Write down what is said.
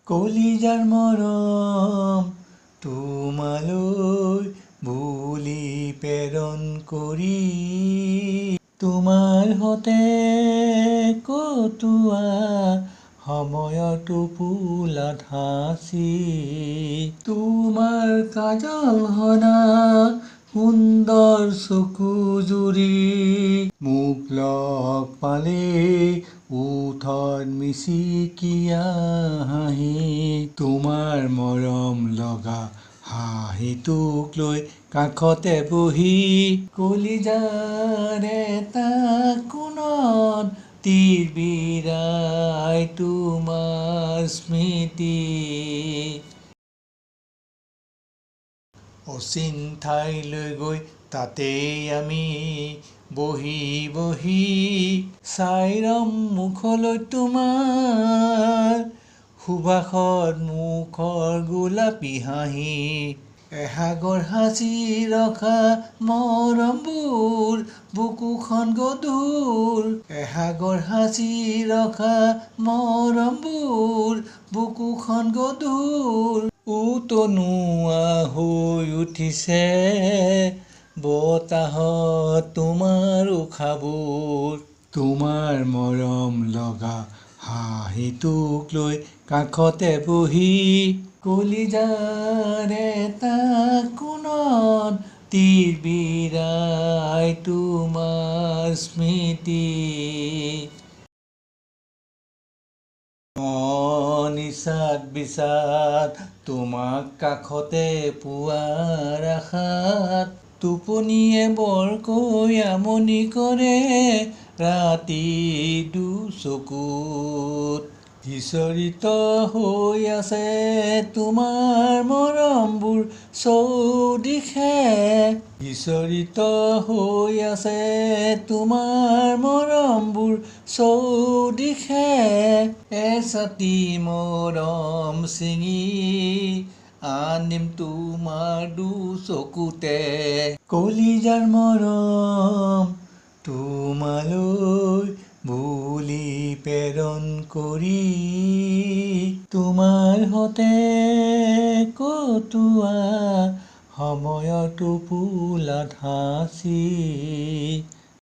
কলিজাৰ মৰম তোমালৈ বুলি প্ৰেৰণ কৰি তোমাৰ হতে কটোৱা সময়ৰ টোপোলাত সাঁচি তোমাৰ কাজল সনা সুন্দৰ চকুজুৰি মোক লগ পালে ওঠত মিচিকিয়া হাঁহি তোমাৰ মৰম লগা হাঁহিটোক লৈ কাষতে বহি কলিজাৰ এটা কোণত তিৰবিৰাই তোমাৰ স্মৃতি অচিন ঠাইলৈ গৈ তাতেই আমি বহি বহি চাই ৰম মুখলৈ তোমাৰ সুবাসত মুখৰ গোলাপী হাঁহি এসাগৰ সাঁচি ৰখা মৰমবোৰ বুকুখন গধুৰ এসাগৰ সাঁচি ৰখা মৰমবোৰ বুকুখন গধুৰ উতনুৱা হৈ উঠিছে বতাহত তোমাৰ উশাবোৰ তোমাৰ মৰম লগা হাঁহিটোক লৈ কাষতে বহি কলিজাৰ এটা কোণত তিৰবিৰাই তোমাৰ স্মৃতি নিচাত বিচাত তোমাক কাষতে পোৱাৰ আশাত টোপনিয়ে বৰকৈ আমনি কৰে ৰাতি দুচকুত বিচৰিত হৈ আছে তোমাৰ মৰমবোৰ চৌদিশে বিচৰিত হৈ আছে তোমাৰ মৰমবোৰ চৌদিশে এচাতি মৰম ছিঙি আনিম তোমাৰ দুচকুতে কলিজাৰ মৰম তোমালৈ বুলি প্ৰেৰণ কৰি তোমাৰ হতে কটোৱা সময়ৰ টোপোলাত সাঁচি